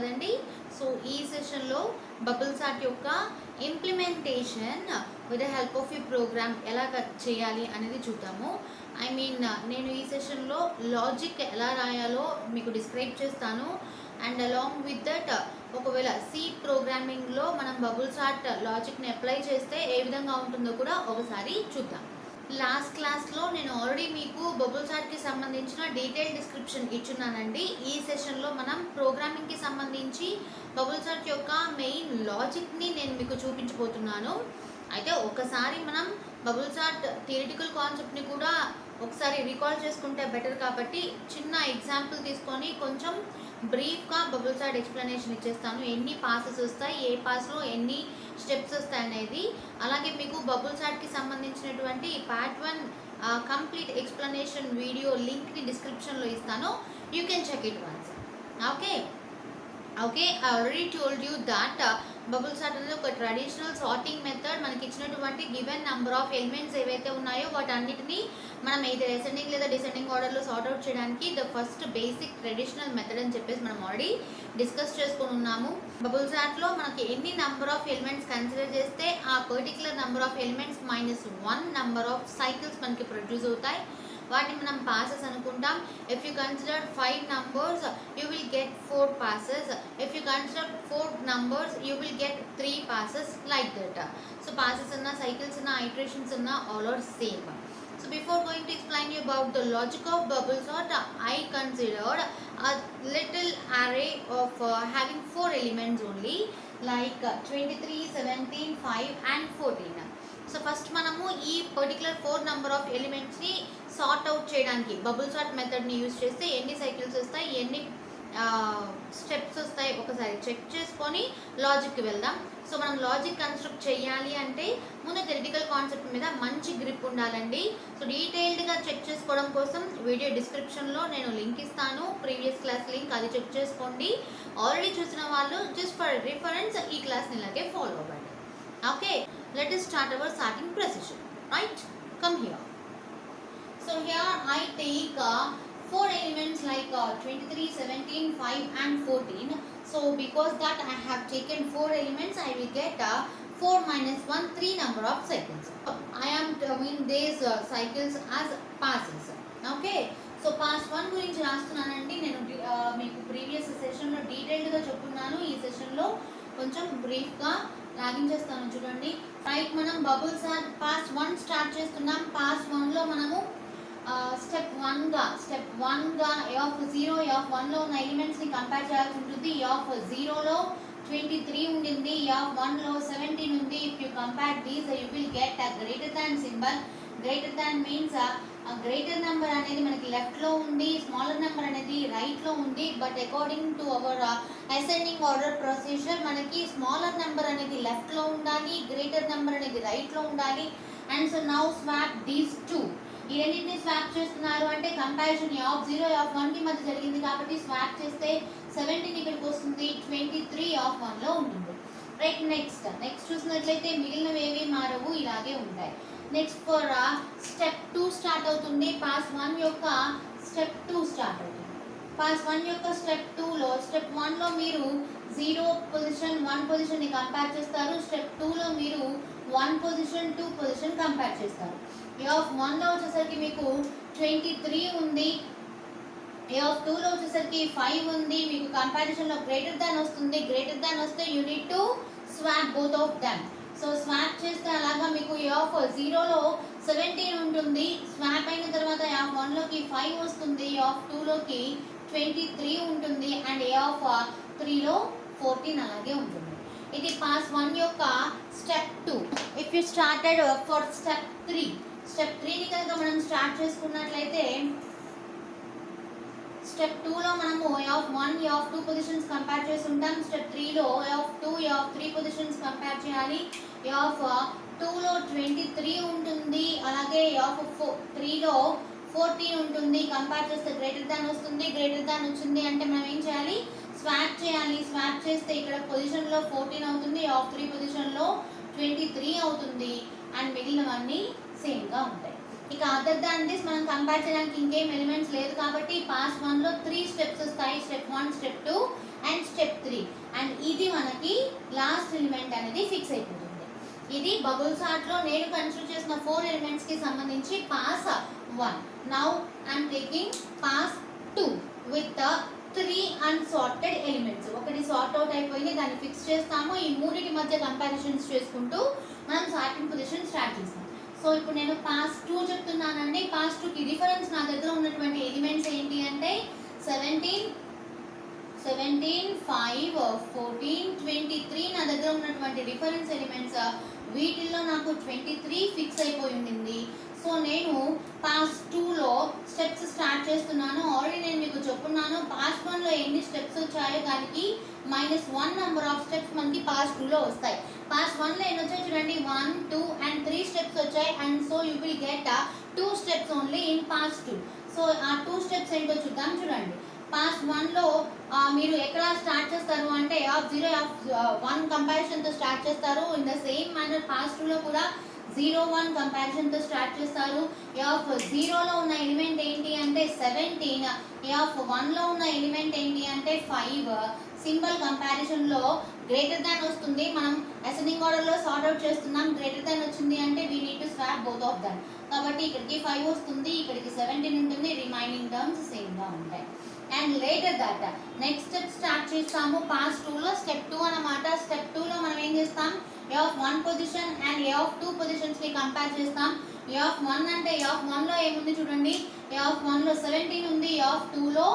కదండి. సో ఈ సెషన్లో బబుల్స్ ఆర్ట్ యొక్క implementation with the help of ఈ ప్రోగ్రామ్ ఎలా చేయాలి అనేది చూద్దాము. నేను ఈ సెషన్లో లాజిక్ ఎలా రాయాలో మీకు డిస్క్రైబ్ చేస్తాను. అండ్ అలాంగ్ విత్ దట్ ఒకవేళ సి ప్రోగ్రామింగ్లో మనం బబుల్స్ ఆర్ట్ లాజిక్ని అప్లై చేస్తే ఏ విధంగా ఉంటుందో కూడా ఒకసారి చూద్దాం. లాస్ట్ క్లాస్లో నేను ఆల్రెడీ మీకు బబుల్స్ ఆర్ట్కి సంబంధించిన డీటెయిల్ డిస్క్రిప్షన్ ఇచ్చున్నానండి. ఈ సెషన్లో మనం ప్రోగ్రామింగ్కి సంబంధించి బబుల్స్ ఆర్ట్ యొక్క మెయిన్ లాజిక్ని నేను మీకు చూపించబోతున్నాను. అయితే ఒకసారి మనం బబుల్స్ ఆర్ట్ థియరిటికల్ కాన్సెప్ట్ని కూడా ఒకసారి రికాల్ చేసుకుంటే బెటర్ కాబట్టి చిన్న ఎగ్జాంపుల్ తీసుకొని కొంచెం బ్రీఫ్గా బబుల్స్ ఆర్ట్ ఎక్స్ప్లెనేషన్ ఇచ్చేస్తాను. ఎన్ని పాసెస్ వస్తాయి, ఏ పాస్లో ఎన్ని స్టెప్స్ వస్తాయి అనేది. అలాగే మీకు బబుల్స్ ఆర్ట్కి సంబంధించినటువంటి పార్ట్ 1 కంప్లీట్ ఎక్స్ప్లెనేషన్ వీడియో లింక్ని డిస్క్రిప్షన్లో ఇస్తాను. You can check it once. Okay I already told you that bubbles art అనేది ఒక ట్రెడిషనల్ సార్టింగ్ మెథడ్. మనకి ఇచ్చినటువంటి గివెన్ నెంబర్ ఆఫ్ ఎలిమెంట్స్ ఏవైతే ఉన్నాయో వాటన్నిటిని మనం అయితే అసెండింగ్ లేదా డిసెండింగ్ ఆర్డర్లో సార్ట్అవుట్ చేయడానికి the first basic traditional method అని చెప్పేసి మనం ఆల్రెడీ డిస్కస్ చేసుకుని ఉన్నాము. బబుల్స్ ఆర్ట్లో మనకి ఎన్ని నెంబర్ ఆఫ్ ఎలిమెంట్స్ కన్సిడర్ చేస్తే ఆ particular number of elements -1 number of cycles మనకి ప్రొడ్యూస్ అవుతాయి. వాటిని మనం పాసెస్ అనుకుంటాం. If you consider 5 numbers you will get 4 passes. If you consider 4 numbers you will get 3 passes, like that. So passes and cycles and iterations and all are same. So before going to explain you about the logic of bubbles art, I considered a little array of having 4 elements only, like 23, 17, 5 and 14. So first మనము ఈ particular 4 number of ఎలిమెంట్స్ని sort out చేయడానికి bubble sort మెథడ్ని use చేస్తే ఎన్ని cycles వస్తాయి, ఎన్ని steps వస్తాయి ఒకసారి చెక్ చేసుకొని లాజిక్కి వెళ్దాం. సో మనం లాజిక్ కన్స్ట్రక్ట్ చేయాలి అంటే ముందు థియరిటికల్ కాన్సెప్ట్ మీద మంచి గ్రిప్ ఉండాలండి. సో డీటెయిల్డ్గా చెక్ చేసుకోవడం కోసం వీడియో డిస్క్రిప్షన్లో నేను లింక్ ఇస్తాను, ప్రీవియస్ క్లాస్ లింక్, అది చెక్ చేసుకోండి. ఆల్రెడీ చూసిన వాళ్ళు జస్ట్ ఫర్ రిఫరెన్స్ ఈ క్లాస్ని ఇలాగే ఫాలో అవ్వండి. Okay, let us start our sorting procedure. Right, come here. So here I take 4 elements like 23, 17, 5 and 14. So because that I have taken 4 elements, I will get 4 minus 1, 3 number of cycles. I am doing these cycles as passes. Okay, so pass 1 గురించి రాస్తున్నానండి. నేను మీకు previous సెషన్లో డీటెయిల్డ్గా చెప్పున్నాను. ఈ సెషన్లో కొంచెం బ్రీఫ్గా login చేస్తాను చూడండి. రైట్, మనం బబుల్స్ ఆర్ట్ పాస్ 1 స్టార్ట్ చేస్తున్నాం. పాస్ 1లో మనము స్టెప్ 1గా F0 F1లో ఉన్న ఎలిమెంట్స్ని కంపేర్ చేయాల్సి ఉంటుంది. F0లో 23 ఉండింది, F1లో 17 ఉంది. If you compare these you will get a greater than symbol. Greater than means greater number అనేది మనకి లెఫ్ట్లో ఉంది, స్మాలర్ నెంబర్ అనేది రైట్లో ఉంది. But according to our ascending order procedure మనకి స్మాలర్ నెంబర్ అనేది లెఫ్ట్లో ఉండాలి, గ్రేటర్ నెంబర్ అనేది రైట్లో ఉండాలి. And so now swap these 2. ఈ రెండింటిని స్వాప్ చేస్తున్నారు అంటే కంపారిజన్ F0 F1కి మధ్య జరిగింది కాబట్టి స్వాప్ చేస్తే 17 ఇక్కడికి వస్తుంది, 23 F1లో ఉంటుంది. రైట్, నెక్స్ట్ చూసినట్లయితే మిగిలినవి ఏవి మారవు, ఇలాగే ఉంటాయి. నెక్స్ట్ ఫర్ స్టెప్ 2 స్టార్ట్ అవుతుంది. పాస్ 1 యొక్క స్టెప్ 2 స్టార్ట్ అవుతుంది. పాస్ 1 యొక్క స్టెప్ 2లో స్టెప్ 1లో మీరు 0 పొజిషన్ 1 పొజిషన్ని కంపేర్ చేస్తారు. స్టెప్ 2లో మీరు 1 పొజిషన్ 2 పొజిషన్ కంపేర్ చేస్తారు. F1లో వచ్చేసరికి మీకు 23 ఉంది, F2లో వచ్చేసరికి 5 ఉంది. మీకు కంపారిజన్లో గ్రేటర్ దాన్ వస్తుంది. గ్రేటర్ దాన్ వస్తే you need to swap both of them. So swap చేస్తే అలాగా మీకు F0లో 17 ఉంటుంది, స్వాప్ అయిన తర్వాత F1లోకి 5 వస్తుంది, F2లోకి 23 ఉంటుంది అండ్ F3లో 14 అలాగే ఉంటుంది. ఇది పాస్ 1 యొక్క step 2. If you started for step 3ని కనుక మనం స్టార్ట్ చేసుకున్నట్లయితే స్టెప్ 2లో మనము F1 F2 పొజిషన్స్ కంపేర్ చేసి ఉంటాం. Step 3లో F2 F3 positions compare చేయాలి. F2లో 23 ఉంటుంది, అలాగే F3లో 14 ఉంటుంది. కంపేర్ చేస్తే గ్రేటర్ దాన్ వస్తుంది. గ్రేటర్ దాన్ వచ్చింది అంటే మనం ఏం చేయాలి, స్వాప్ చేయాలి. స్వాప్ చేస్తే ఇక్కడ పొజిషన్లో 14 అవుతుంది, F3 పొజిషన్లో 23 అవుతుంది అండ్ మిగిలినవన్నీ సేమ్గా ఉంటాయి. ఇక అదర్ దాన్ దిస్ మనం కంపేర్ చేయడానికి ఇంకేం ఎలిమెంట్స్ లేదు కాబట్టి పాస్ 1లో 3 స్టెప్స్ వస్తాయి. Step 1, step 2 and step 3. మనకి లాస్ట్ ఎలిమెంట్ అనేది ఫిక్స్ అయిపోతుంది. ఇది బబుల్ చార్ట్ లో నేను కన్సిడర్ చేసిన 4 ఎలిమెంట్స్ కి సంబంధించి pass 1. Now I'm taking pass 2 with 3 unsorted elements. ఒకటి సార్ట్ అవుట్ అయిపోయింది, దాన్ని ఫిక్స్ చేస్తాము. ఈ మూడింటి మధ్య కంపారిజన్స్ చేసుకుంటూ మనం సార్టింగ్ పొజిషన్ స్టార్ట్ చేస్తాం. సో ఇప్పుడు నేను పాస్ 2 చెప్తున్నానండి. పాస్ 2కి రిఫరెన్స్ నా దగ్గర ఉన్నటువంటి ఎలిమెంట్స్ ఏంటి అంటే 17, 5, 14, 23 నా దగ్గర ఉన్నటువంటి రిఫరెన్స్ ఎలిమెంట్స్. వీటిల్లో నాకు 23 ఫిక్స్ అయిపోయి ఉండింది. సో నేను పాస్ 2లో స్టెప్స్ స్టార్ట్ చేస్తున్నాను. ఆల్రెడీ నేను మీకు చెప్పున్నాను పాస్ 1లో ఎన్ని స్టెప్స్ వచ్చాయో దానికి -1 నెంబర్ ఆఫ్ స్టెప్స్ మనకి పాస్ 2లో వస్తాయి. పాస్ 1లో ఎన్ని వచ్చాయి చూడండి, 1, 2 అండ్ 3 స్టెప్స్ వచ్చాయి. And so you will get 2 steps only in pass 2. So ఆ 2 స్టెప్స్ ఏంటో చూద్దాం. చూడండి, పాస్ 1లో మీరు ఎక్కడ స్టార్ట్ చేస్తారు అంటే F0, F1 కంపారిజన్తో స్టార్ట్ చేస్తారు. In the same manner pass 2లో కూడా 0, 1 కంపారిజన్తో స్టార్ట్ చేస్తారు. F0లో ఉన్న ఎలిమెంట్ ఏంటి అంటే 17, F1లో ఉన్న ఎలిమెంట్ ఏంటి అంటే 5. సింబల్ కంపారిజన్లో గ్రేటర్ దాన్ వస్తుంది. మనం అసెండింగ్ ఆర్డర్లో సార్ట్ అవుట్ చేస్తున్నాం. గ్రేటర్ దాన్ వచ్చింది అంటే we need to swap both of them. కాబట్టి ఇక్కడికి 5 వస్తుంది, ఇక్కడికి 17 ఉంటుంది. రిమైనింగ్ టర్మ్స్ సేమ్గా ఉంటాయి. And later that next step start చేస్తాము పాస్ 2లో. స్టెప్ 2 అన్నమాట. స్టెప్ 2లో మనం ఏం చేస్తాం, F1 position and F2 పొజిషన్స్ని compare చేస్తాం. F1 అంటే F1లో ఏముంది చూడండి, F1లో 17 ఉంది, F2లో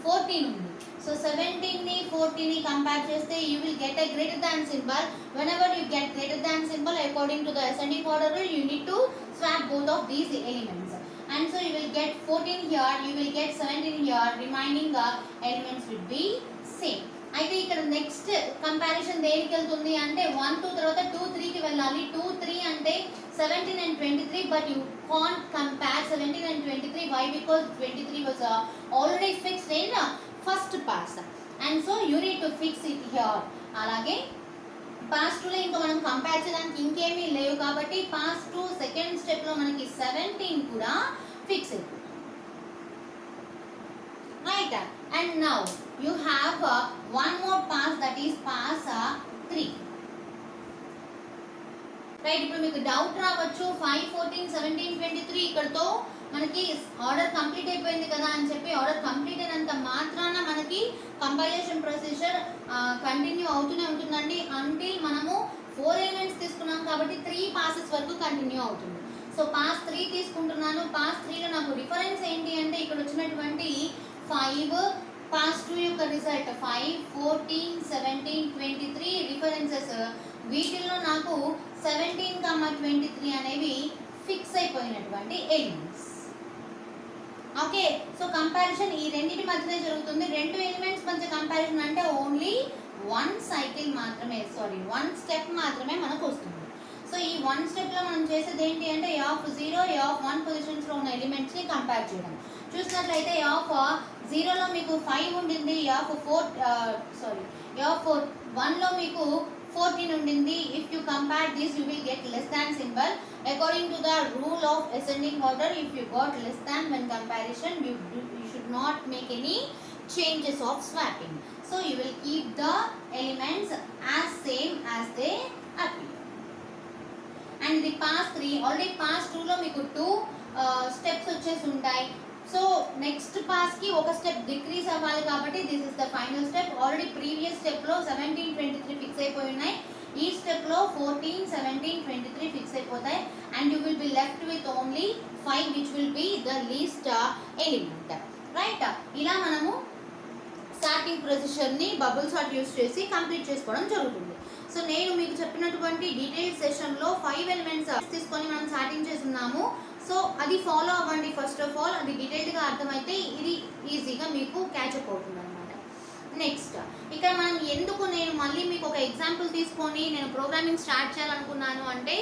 14 ఉంది. సో 17ని 14ని కంపేర్ చేస్తే you will get a greater than symbol. whenever you get greater than symbol according to the ascending order rule, you need to swap both of these elements. And so you will get 14 here, you will get 17 here, remaining elements will be same. అయితే ఇక్కడ next comparison దేనికి వెళ్తుంది అంటే 1, 2 తర్వాత 2, 3కి వెళ్ళాలి. 2, 3 అంటే 17 and 23, but you can't compare 17 and 23. Why? Because 23 was already fixed in first pass. And so you need to fix it here. అలాగే పాస్ 2లో ఇంకా మనం కంపేర్ చేయడానికి ఇంకేమీ లేవు కాబట్టి పాస్ 2 సెకండ్ స్టెప్లో మనకి 17 కూడా ఫిక్స్ అయిపోయింది. Right. And now you have one more pass, that is pass 3. Right. ఇప్పుడు మీకు డౌట్ రావచ్చు 5, 14, 17, 23 ఇక్కడతో మనకి ఆర్డర్ కంప్లీట్ అయిపోయింది కదా అని చెప్పి. ఆర్డర్ కంప్లీట్ అయినంత మాత్రాన మనకి కంపైలేషన్ ప్రొసీజర్ కంటిన్యూ అవుతూనే ఉంటుందండి అంటిల్ మనము 4 ఎలిమెంట్స్ తీసుకున్నాం కాబట్టి 3 పాసెస్ వరకు కంటిన్యూ అవుతుంది. సో పాస్ 3 తీసుకుంటున్నాను. పాస్ 3లో నాకు రిఫరెన్స్ ఏంటి అంటే ఇక్కడ వచ్చినటువంటి 5, పాస్ 2 యొక్క రిజల్ట్ 5, 14, 17, 23 రిఫరెన్సెస్. వీటిల్లో నాకు 17, 23 అనేవి ఫిక్స్ అయిపోయినటువంటి ఎలిమెంట్స్. ఓకే. సో కంపారిజన్ ఈ రెండింటి మధ్యనే జరుగుతుంది. 2 ఎలిమెంట్స్ మధ్య కంపారిజన్ అంటే ఓన్లీ 1 సైకిల్ మాత్రమే, సారీ 1 స్టెప్ మాత్రమే మనకు వస్తుంది. సో ఈ 1 స్టెప్లో మనం చేసేది ఏంటి అంటే F0, F1 పొజిషన్స్లో ఉన్న ఎలిమెంట్స్ని కంపేర్ చేయడం. చూసినట్లయితే F0లో మీకు 5 ఉండింది, F1లో మీకు 14 ఉండింది. If you compare this you will get less than symbol. According to the rule of ascending order, if you got less than when comparison, you should not make any changes of swapping. So you will keep the elements as same as they appear. And ఇది pass 3. Already pass 2లో మీకు 2 steps వచ్చేసి ఉంటాయి. So next పాస్కి ఒక step decrease అవ్వాలి కాబట్టి this is the final step. Already previous స్టెప్లో 17, 23 fix అయిపోయి ఉన్నాయి. ఈ స్టెప్లో 14, 17, 23 ఫిక్స్ అయిపోతాయి. And you will be left with only 5 which will be the least element. Right. ఇలా మనము స్టార్టింగ్ ప్రొసీజర్ని బబుల్ సార్ట్ యూస్ చేసి కంప్లీట్ చేసుకోవడం జరుగుతుంది. సో నేను మీకు చెప్పినటువంటి డీటెయిల్ సెషన్లో 5 ఎలిమెంట్స్ తీసుకొని మనం స్టార్టింగ్ చేస్తున్నాము. సో అది ఫాలో అవ్వండి. ఫస్ట్ ఆఫ్ ఆల్ అది డీటెయిల్డ్గా అర్థమైతే ఇది ఈజీగా మీకు క్యాచప్ అవుతుంది అనమాట. నెక్స్ట్ ఇక్కడ మనం ఎందుకు నేను మళ్ళీ మీకు ఒక ఎగ్జాంపుల్ తీసుకొని నేను ప్రోగ్రామింగ్ స్టార్ట్ చేయాలనుకున్నాను అంటే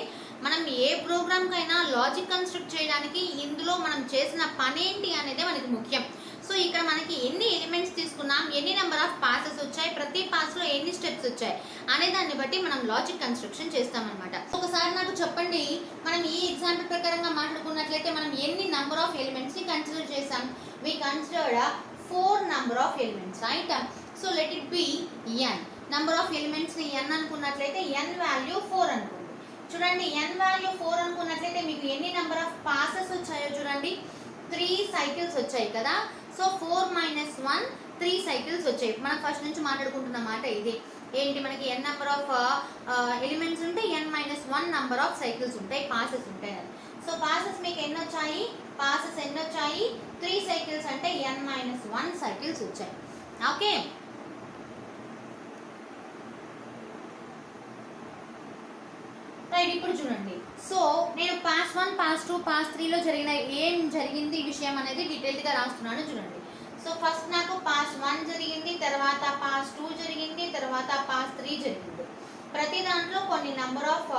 మనం ఏ ప్రోగ్రామ్కైనా లాజిక్ కన్స్ట్రక్ట్ చేయడానికి ఇందులో మనం చేసిన పని ఏంటి అనేది మనకి ముఖ్యం. సో ఇక్కడ మనకి ఎన్ని ఎలిమెంట్స్ తీసుకున్నాం, ఎన్ని నెంబర్ ఆఫ్ పాసెస్ వచ్చాయి, ప్రతి పాస్లో ఎన్ని స్టెప్స్ వచ్చాయి అనే దాన్ని బట్టి మనం లాజిక్ కన్స్ట్రక్షన్ చేస్తామన్నమాట. ఒకసారి నాకు చెప్పండి, మనం ఈ ఎగ్జాంపుల్ ప్రకారంగా మాట్లాడుకున్నట్లయితే మనం ఎన్ని నెంబర్ ఆఫ్ ఎలిమెంట్స్ని కన్సిడర్ చేసాం? We considered 4 number of elements, right? So let it be n. Number of ఎలిమెంట్స్ని n అనుకున్నట్లయితే n వాల్యూ 4 అనుకోండి. చూడండి n వాల్యూ 4 అనుకున్నట్లయితే మీకు ఎన్ని నెంబర్ ఆఫ్ పాసెస్ వచ్చాయో చూడండి, 3 సైకిల్స్ వచ్చాయి కదా. సో 4 - 1 3 సైకిల్స్ వచ్చాయి. మనం ఫస్ట్ నుంచి మాట్లాడుకుంటున్న మాట ఇది ఏంటి, మనకి n నెంబర్ ఆఫ్ ఎలిమెంట్స్ ఉంటే n - 1 నెంబర్ ఆఫ్ సైకిల్స్ ఉంటాయి, పాసెస్ ఉంటాయి. సో పాసెస్ మీకు ఎన్ని వచ్చాయి, పాసెస్ ఎన్ని వచ్చాయి, 3 సైకిల్స్ అంటే n - 1 సైకిల్స్ వచ్చాయి. Okay, right. ఇప్పుడు చూడండి, సో నేను పాస్ 1 పాస్ 2 పాస్ 3లో ఏం జరిగింది ఈ విషయం అనేది డీటెయిల్గా రాస్తున్నాను చూడండి. సో ఫస్ట్ నాకు పాస్ 1 జరిగింది, తర్వాత పాస్ 2 జరిగింది, తర్వాత పాస్ 3 జరిగింది. ప్రతి దాంట్లో కొన్ని నెంబర్ ఆఫ్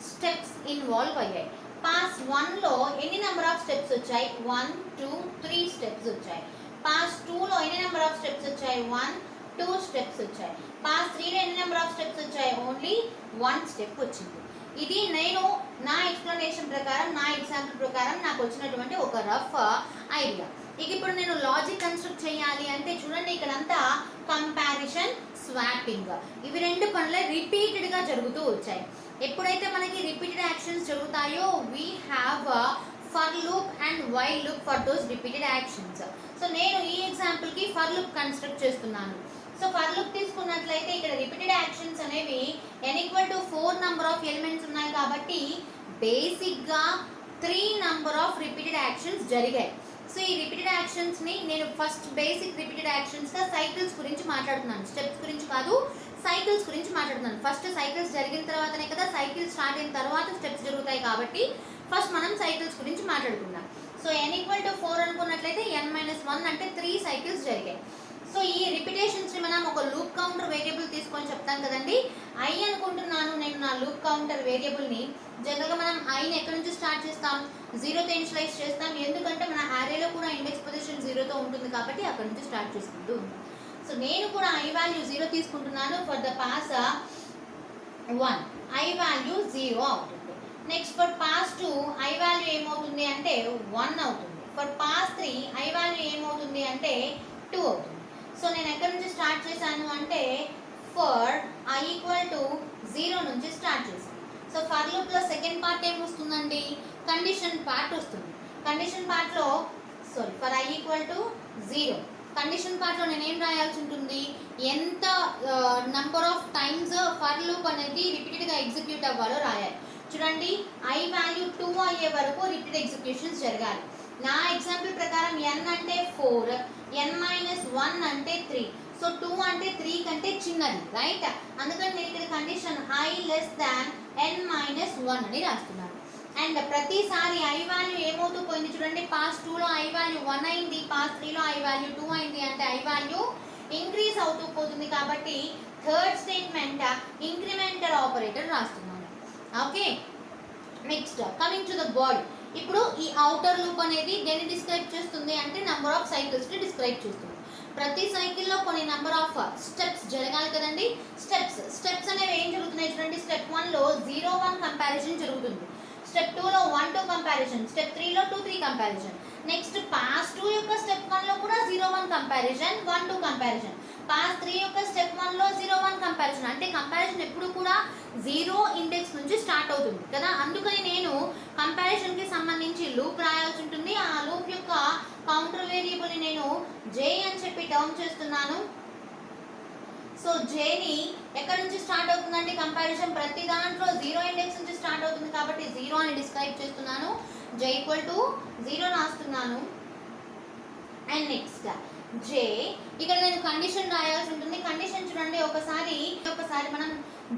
స్టెప్స్ ఇన్వాల్వ్ అయ్యాయి. పాస్ 1లో ఎన్ని నెంబర్ ఆఫ్ స్టెప్స్ వచ్చాయి, 1 2 3 స్టెప్స్ వచ్చాయి. పాస్ 2లో ఎన్ని నెంబర్ ఆఫ్ స్టెప్స్ వచ్చాయి, 1 2 స్టెప్స్ వచ్చాయి. పాస్ 3లో ఎన్ని నెంబర్ ఆఫ్ స్టెప్స్ వచ్చాయి, ఓన్లీ 1 స్టెప్ వచ్చింది. ఇది నేను నా ఎక్స్ప్లెనేషన్ ప్రకారం, నా ఎగ్జాంపుల్ ప్రకారం నాకు వచ్చినటువంటి ఒక రఫ్ ఐడియా. ఇక ఇప్పుడు నేను లాజిక్ కన్స్ట్రక్ట్ చేయాలి అంటే చూడండి, ఇక్కడంతా కంపారిజన్, స్వాపింగ్, ఇవి రెండు పనులే రిపీటెడ్గా జరుగుతూ వచ్చాయి. ఎప్పుడైతే మనకి రిపీటెడ్ యాక్షన్స్ జరుగుతాయో we have for loop and while loop for those repeated actions. So నేను ఈ ఎగ్జాంపుల్కి ఫర్ లూప్ కన్స్ట్రక్ట్ చేస్తున్నాను. సో ఫర్ లూప్ తీసుకున్నట్లయితే ఇక్కడ రిపీటెడ్ యాక్షన్స్ అనేవి n = 4 నెంబర్ ఆఫ్ ఎలిమెంట్స్ ఉన్నాయి కాబట్టి బేసిక్గా 3 నెంబర్ ఆఫ్ రిపీటెడ్ యాక్షన్స్ జరిగాయి. సో ఈ రిపీటెడ్ యాక్షన్స్ని నేను ఫస్ట్ బేసిక్ రిపీటెడ్ యాక్షన్స్గా సైకిల్స్ గురించి మాట్లాడుతున్నాను, స్టెప్స్ గురించి కాదు, సైకిల్స్ గురించి మాట్లాడుతున్నాను. ఫస్ట్ సైకిల్స్ జరిగిన తర్వాతనే కదా సైకిల్స్ స్టార్ట్ అయిన తర్వాత స్టెప్స్ జరుగుతాయి కాబట్టి ఫస్ట్ మనం సైకిల్స్ గురించి మాట్లాడుకుందాం. సో n = 4 అనుకున్నట్లయితే n - 1 అంటే 3 సైకిల్స్ జరిగాయి. సో ఈ రిపిటేషన్స్ని మనం ఒక లూప్ కౌంటర్ వేరియబుల్ తీసుకొని చెప్తాం కదండి. ఐ అనుకుంటున్నాను నేను నా లూప్ కౌంటర్ వేరియబుల్ని. జనరల్గా మనం ఐని ఎక్కడి నుంచి స్టార్ట్ చేస్తాం, 0తో ఇనిషియలైజ్ చేస్తాం. ఎందుకంటే మన అరేలో కూడా ఇండెక్స్ పొజిషన్ 0తో ఉంటుంది కాబట్టి అక్కడ నుంచి స్టార్ట్ చేసుకుంటూ ఉంటాం. సో నేను కూడా ఐ వాల్యూ 0 తీసుకుంటున్నాను. For the pass 1 I value 0 అవుతుంది. Next for pass 2 I value ఏమవుతుంది అంటే 1 అవుతుంది. ఫర్ పాస్ 3 ఐ వాల్యూ ఏమవుతుంది అంటే 2 అవుతుంది. సో నేను ఎక్కడి నుంచి స్టార్ట్ చేశాను అంటే ఫర్ ఐ = 0 నుంచి స్టార్ట్ చేశాను. సో ఫర్ లూప్లో సెకండ్ పార్ట్ ఏమొస్తుందండి, కండిషన్ పార్ట్ వస్తుంది. కండిషన్ పార్ట్లో ఫర్ ఐ = 0 కండిషన్ పార్ట్లో నేను ఏం రాయాల్సి ఉంటుంది, ఎంత number of times for loop అనేది రిపీటెడ్గా ఎగ్జిక్యూట్ అవ్వాలో రాయాలి. చూడండి, ఐ వాల్యూ 2 అయ్యే వరకు రిపీటెడ్ ఎగ్జిక్యూషన్స్ జరగాలి. నా ఎగ్జాంపుల్ ప్రకారం n అంటే 4, n - 1 అంటే 3. సో 2 అంటే 3 కంటే చిన్నది, రైట్. అందుకని నేను ఇక్కడ కండిషన్ i n - 1 అని రాస్తున్నాను. అండ్ ప్రతిసారి ఐ వాల్యూ ఏమవుతూ పోయింది చూడండి, పాస్ 2లో ఐ వాల్యూ 1 అయింది, పాస్ 3లో ఐ వాల్యూ 2 అయింది, అంటే ఐ వాల్యూ ఇంక్రీజ్ అవుతూ పోతుంది కాబట్టి థర్డ్ స్టేట్మెంట్ ఇంక్రిమెంటల్ ఆపరేటర్ రాస్తున్నాను. Okay, next coming to the body. ఇప్పుడు ఈ అవుటర్ లూప్ అనేది దేన్ని డిస్క్రైబ్ చేస్తుంది అంటే నెంబర్ ఆఫ్ సైకిల్స్ని డిస్క్రైబ్ చేస్తుంది. ప్రతి సైకిల్లో కొన్ని నెంబర్ ఆఫ్ స్టెప్స్ జరగాలి కదండి. స్టెప్స్ అనేవి ఏం జరుగుతున్నాయి చూడండి, స్టెప్ 1లో 0 1 కంపారిజన్ జరుగుతుంది, స్టెప్ 2లో 1 2 కంపారిజన్, స్టెప్ 3లో 2 3 కంపారిజన్. నెక్స్ట్ పాస్ 2 యొక్క స్టెప్ 1లో కూడా 0 1 కంపారిజన్, 1 2 కంపారిజన్. పాస్ 3 యొక్క స్టెప్ 1లో 0 1 కంపారిజన్. అంటే కంపారిజన్ ఎప్పుడు కూడా 0 ఇండెక్స్ నుంచి స్టార్ట్ అవుతుంది కదా. అందుకని నేను కంపారిజన్కి సంబంధించి లూప్ రాయాల్సి ఉంటుంది. ఆ లూప్ యొక్క కౌంటర్ వేరియబుల్ని నేను j అని చెప్పి టర్మ్ చేస్తున్నాను. సో జేని ఎక్కడి నుంచి స్టార్ట్ అవుతుందంటే కంపారిజన్ ప్రతి దాంట్లో 0 ఇండెక్స్ నుంచి స్టార్ట్ అవుతుంది కాబట్టి 0 అని డిస్క్రైబ్ చేస్తున్నాను. j = 0 రాస్తున్నాను. అండ్ నెక్స్ట్ జే ఇక్కడ నేను కండిషన్ రాయాల్సి ఉంటుంది. కండిషన్ చూడండి, ఒకసారి మనం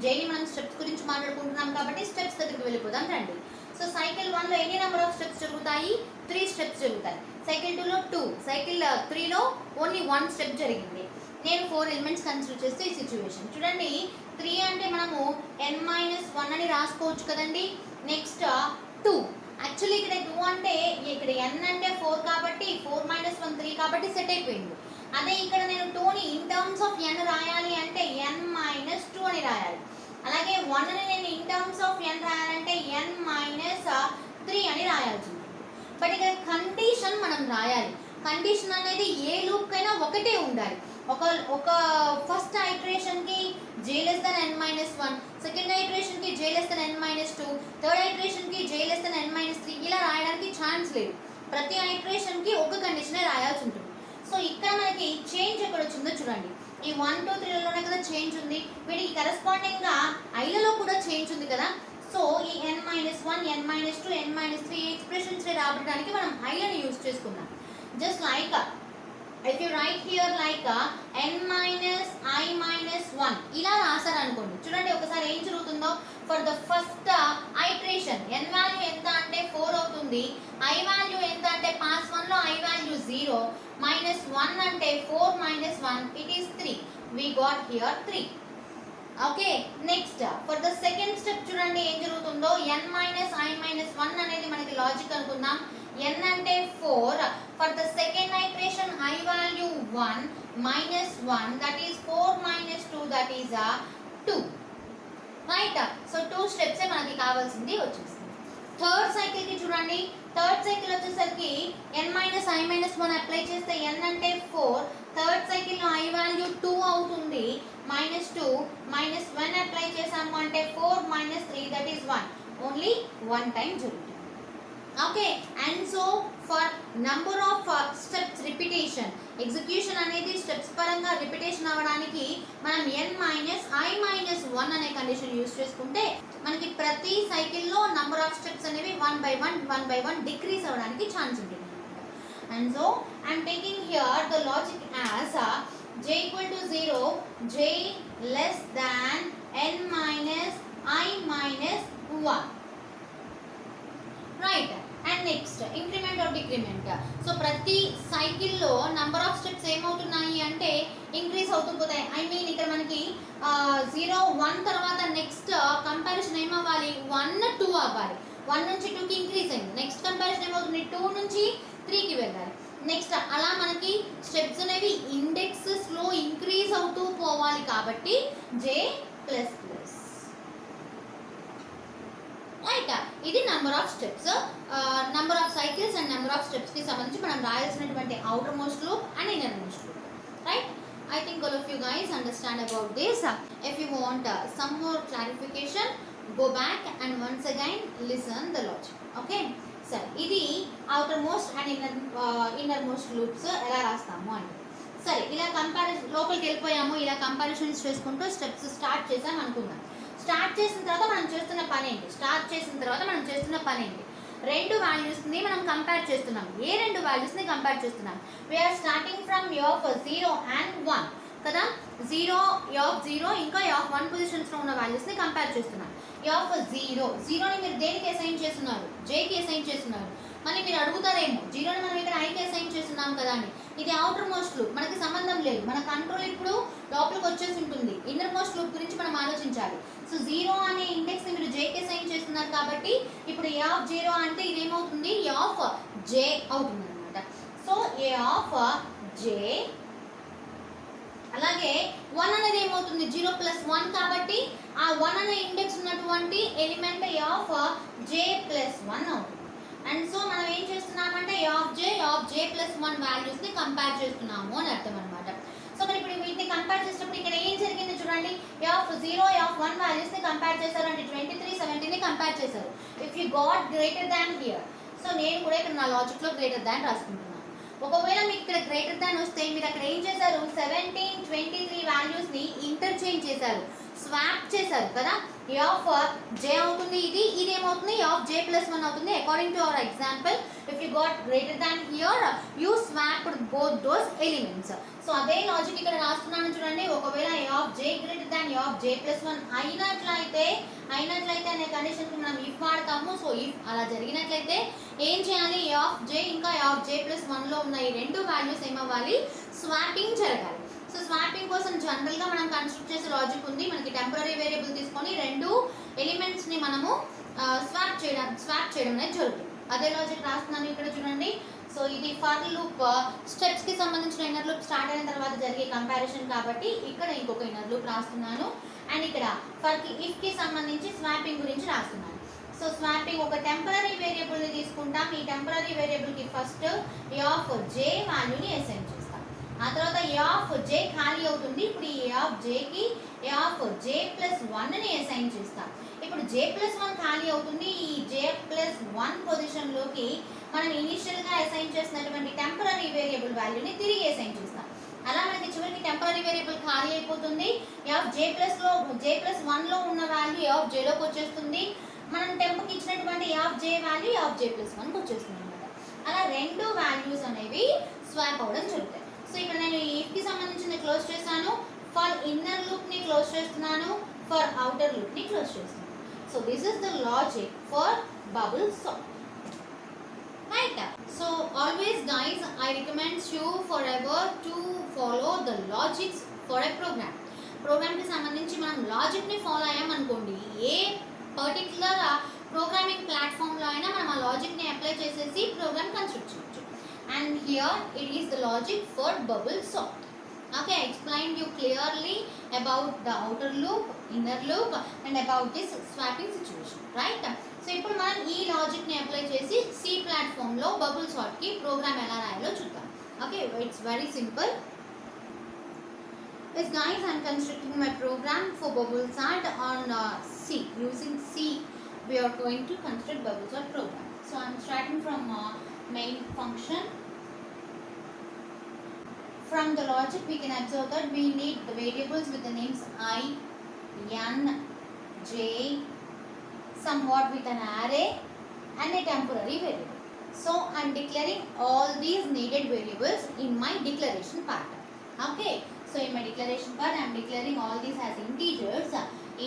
జేని మనం స్టెప్స్ గురించి మాట్లాడుకుంటున్నాం కాబట్టి స్టెప్స్ దగ్గరికి వెళ్ళిపోదాం రండి. సో సైకిల్ 1లో ఎన్ని నెంబర్ ఆఫ్ స్టెప్స్ జరుగుతాయి, 3 స్టెప్స్ జరుగుతాయి. సైకిల్ 2లో 2, సైకిల్ 3లో ఓన్లీ 1 స్టెప్ జరిగింది. నేను 4 ఎలిమెంట్స్ కన్సిడర్ చేస్తే ఈ సిచ్యువేషన్ చూడండి. 3 అంటే మనము n - 1 అని రాసుకోవచ్చు కదండి. నెక్స్ట్ 2, యాక్చువల్లీ ఇక్కడ 2 అంటే ఇక్కడ n అంటే 4 కాబట్టి 4 - 1 3 కాబట్టి సెట్ అయిపోయింది. అదే ఇక్కడ నేను 2ని ఇన్ టర్మ్స్ ఆఫ్ n రాయాలి అంటే n - 2 అని రాయాలి. అలాగే 1ని నేను ఇన్ టర్మ్స్ ఆఫ్ n రాయాలంటే n - 3 అని రాయాల్సి ఉంటుంది. బట్ ఇక్కడ కండిషన్ మనం రాయాలి. కండిషన్ అనేది ఏ లూప్కైనా ఒకటే ఉండాలి. ఒక ఫస్ట్ ఐటరేషన్కి j less than n minus 1, second iteration కి j less than n minus 2, third iteration కి j less than n minus 3 ఇలా రాయడానికి ఛాన్స్ లేదు. ప్రతి ఐటరేషన్ కి ఒక కండిషనే రాయాల్సి ఉంటుంది. సో ఇక్కడ మనకి చేంజ్ ఎక్కడ వచ్చిందో చూడండి. ఈ 1 2 3లలోనే కదా చేంజ్ ఉంది, వీటికి కరెస్పాండింగ్ గా ఐలలో కూడా చేంజ్ ఉంది కదా. సో ఈ n minus 1, n minus 2, n minus 3 expressions రాబట్టడానికి మనం ఐలను యూజ్ చేసుకుందాం. Just like if you write here like n minus I minus 1 ఇలా రాసారు అనుకోండి. చూడండి ఒకసారి ఏం జరుగుతుందో. For the first iteration n value ఎంత అంటే 4 అవుతుంది, I వాల్యూ ఎంత అంటే పాస్ 1 లో I వాల్యూ 0, minus 1 అంటే 4 minus 1 it is 3. we got here 3. Okay, next for the second step చూడండి ఏం జరుగుతుందో. n minus I minus 1 అనేది మనకి లాజిక్ అనుకుందాం. n అంటే 4, for the second iteration I value 1 minus 1 that is 4 minus 2 that is 2, right? so 2 steps మనకి కావాల్సింది వచ్చేసింది. థర్డ్ సైకిల్ కి చూడండి. థర్డ్ సైకిల్ వచ్చేసరికి n minus I minus 1 apply చేస్తే n అంటే 4, థర్డ్ సైకిల్ లో I వాల్యూ 2 అవుతుంది, minus 2 minus 1 అప్లై చేసాము అంటే 4 minus 3 that is 1, only 1 time జరుగుతుంది. Okay, and so for number of steps repetition, execution అనేది స్టెప్స్ పరంగా రిపిటేషన్ అవ్వడానికి మనం n మైనస్ I మైనస్ 1 అనే కండిషన్ యూజ్ చేసుకుంటే మనకి ప్రతి సైకిల్లో నంబర్ ఆఫ్ స్టెప్స్ అనేవి 1 by 1 డిక్రీస్ అవ్వడానికి ఛాన్స్ ఉంటుంది. And so I'm taking here the logic as j equal to 0, j less than n minus I minus 1, right? And next increment are decrement. So ప్రతి సైకిల్లో number of steps ఏమవుతున్నాయి అంటే increase అవుతూ పోతాయి. I mean ఇక్కడ మనకి 0 1 తర్వాత next comparison ఏమవ్వాలి, 1 2 అవ్వాలి. 1 నుంచి 2కి ఇంక్రీజ్ అయింది, నెక్స్ట్ కంపారిజన్ ఏమవుతుంది 2 నుంచి 3కి వెళ్ళాలి. నెక్స్ట్ అలా మనకి స్టెప్స్ అనేవి ఇండెక్సెస్లో ఇంక్రీజ్ అవుతూ పోవాలి కాబట్టి j ప్లస్ ప్లస్, రైట్? ఇది number of steps, number of cycles and number of స్టెప్స్కి సంబంధించి మనం రాయాల్సినటువంటి outer most loop and inner most loop, right? I think all of you guys understand about this. If you want some more clarification, go back and once again listen the logic. Okay, సరే ఇది outer most and inner most loops ఎలా రాస్తాము అంటే, సరే ఇలా comparison లోపలికి వెళ్ళిపోయాము, ఇలా కంపారిజన్స్ చేసుకుంటూ స్టెప్స్ స్టార్ట్ చేసాం అనుకుందాం. స్టార్ట్ చేసిన తర్వాత మనం చేస్తున్న పని ఏంటి, రెండు వాల్యూస్ని మనం కంపేర్ చేస్తున్నాం. ఏ రెండు వాల్యూస్ని కంపేర్ చేస్తున్నాం? We are starting from of 0 and 1 కదా. 0 ఇంకా ఆఫ్ 1 పొజిషన్స్లో ఉన్న వాల్యూస్ని కంపేర్ చేస్తున్నాం. ఆఫ్ 0ని మీరు దేనికి అసైన్ చేస్తున్నారు? jకి అసైన్ చేస్తున్నారు. మళ్ళీ మీరు అడుగుతారేమో 0ని మనం ఇక్కడ ఐకి అసైన్ చేస్తున్నాం కదా అని. ఇది అవుటర్ మోస్ట్ లూప్, మనకి సంబంధం లేదు. మన కంట్రోల్ ఇప్పుడు లోపలికి వచ్చేసి ఉంటుంది. ఇన్నర్ మోస్ట్ లూప్ గురించి మనం ఆలోచించాలి. సో 0 అనే ఇండెక్స్ని మీరు jకి అసైన్ చేస్తున్నారు కాబట్టి ఇప్పుడు a ఆఫ్ 0 అంటే ఇదేమవుతుంది, a ఆఫ్ j అవుతుంది అనమాట. సో a ఆఫ్ j, అలాగే 1 అనేది ఏమవుతుంది 0 ప్లస్ 1 కాబట్టి ఆ 1 అనే ఇండెక్స్ ఉన్నటువంటి element a of j plus 1 అవుతుంది. అండ్ సో మనం ఏం చేస్తున్నామంటే a ఆఫ్ j ప్లస్ 1 వాల్యూస్ని కంపేర్ చేస్తున్నాము అని అర్థం అనమాట. సో మరి ఇప్పుడు వీటిని కంపేర్ చేసినప్పుడు ఇక్కడ ఏం జరిగింది చూడండి. a ఆఫ్ 0, a ఆఫ్ 1 వాల్యూస్ని కంపేర్ చేశారు అంటే 23, 17ని కంపేర్ చేశారు. If you got greater than here, so నేను కూడా ఇక్కడ నా లాజిక్లో గ్రేటర్ దాన్ రాసుకుంటున్నాను. ఒకవేళ మీకు ఇక్కడ గ్రేటర్ దాన్ వస్తే మీరు అక్కడ ఏం చేశారు, 17, 23 వాల్యూస్ని ఇంటర్చేంజ్ చేశారు, స్వాప్ చేశారు కదా. a ఆఫ్ j అవుతుంది, ఇది ఏమవుతుంది a ఆఫ్ j ప్లస్ 1 అవుతుంది. According to our example, if you got greater than here you swapped both those elements. So అదే లాజిక్ ఇక్కడ రాస్తున్నాను చూడండి. ఒకవేళ a of j greater than a of j plus 1 అయినట్లయితే అనే కండిషన్కి మనం ఇఫ్ వాడతాము. సో ఇఫ్ అలా జరిగినట్లయితే ఏం చేయాలి, a ఆఫ్ j ఇంకా a ఆఫ్ j ప్లస్ 1లో ఉన్న ఈ రెండు వాల్యూస్ ఏమవ్వాలి, స్వాపింగ్ జరగాలి. సో స్వాపింగ్ కోసం జనరల్గా మనం కన్స్ట్రక్ట్ చేసే లాజిక్ ఉంది. మనకి టెంపరీ వేరియబుల్ తీసుకొని రెండు ఎలిమెంట్స్ని మనము స్వాప్ చేయడం అనేది జరుగుతుంది. అదే లాజిక్ రాస్తున్నాను ఇక్కడ చూడండి. సో ఇది ఫర్ లూప్ స్టెప్స్కి సంబంధించిన ఇన్నర్ లూప్ స్టార్ట్ అయిన తర్వాత జరిగే కంపారిజన్ కాబట్టి ఇక్కడ ఇంకొక ఇన్నర్ లూప్ రాస్తున్నాను. అండ్ ఇక్కడ ఫర్కి ఇఫ్కి సంబంధించి స్వాపింగ్ గురించి రాస్తున్నాను. సో స్వాపింగ్ ఒక టెంపరీ వేరియబుల్ని తీసుకుంటాం. ఈ టెంపరీ వేరియబుల్కి ఫస్ట్ a ఆఫ్ j వాల్యూని అసైన్ చేస్తాం. ఆ తర్వాత ఏ ఆఫ్ జే ఖాళీ అవుతుంది. ఇప్పుడు ఈ ఏ ఆఫ్ జేకి ఏ ఆఫ్ జే ప్లస్ వన్ని అసైన్ చేస్తాం. ఇప్పుడు జే ప్లస్ వన్ ఖాళీ అవుతుంది. ఈ జే ప్లస్ వన్ పొజిషన్లోకి మనం ఇనిషియల్గా అసైన్ చేసినటువంటి టెంపరరీ వేరియబుల్ వాల్యూని తిరిగి అసైన్ చేస్తాం. అలా మనకి చివరికి టెంపరరీ వేరియబుల్ ఖాళీ అయిపోతుంది. ఏ ఆఫ్ జే ప్లస్ వన్లో ఉన్న వాల్యూ ఏ ఆఫ్ జేలోకి వచ్చేస్తుంది. మనం టెంప్కి ఇచ్చినటువంటి a of j value a of j plus వన్కి వచ్చేస్తుంది అనమాట. అలా రెండు వాల్యూస్ అనేవి స్వాప్ అవ్వడం జరుగుతాయి. సో ఇక్కడ నేను ఈఫ్కి సంబంధించిన క్లోజ్ చేశాను. ఫర్ ఇన్నర్ లూప్ని క్లోజ్ చేస్తున్నాను. ఫర్ అవుటర్ లూప్ని క్లోజ్ చేస్తున్నాను. So this is the logic for bubble sort. Right. So always guys, I recommend you forever to follow the logics for a program. ప్రోగ్రామ్కి సంబంధించి మనం లాజిక్ని ఫాలో అయ్యామనుకోండి, ఏ particular programming ప్లాట్ఫామ్లో అయినా మనం ఆ లాజిక్ని అప్లై చేసేసి ప్రోగ్రామ్ కన్స్ట్రక్ట్ చేయొచ్చు. And here it is the logic for bubble sort. Okay, I explained you clearly about the outer loop, inner loop and about this swapping situation, right? So ఇప్పుడు మనం ఈ logic ని apply చేసి C platform లో bubble sort కి programme ఎలా రాయాలో చూద్దాం. Okay, it's very simple. Yes guys, I am constructing my program for bubble sort on C. Using C we are going to construct bubble sort program. So I am starting from main function. From the logic we can observe that we need the variables with the names I, N, J, somewhat with an array and a temporary variable. So I am declaring all these needed variables in my declaration part. Okay, so in my declaration part I am declaring all these as integers,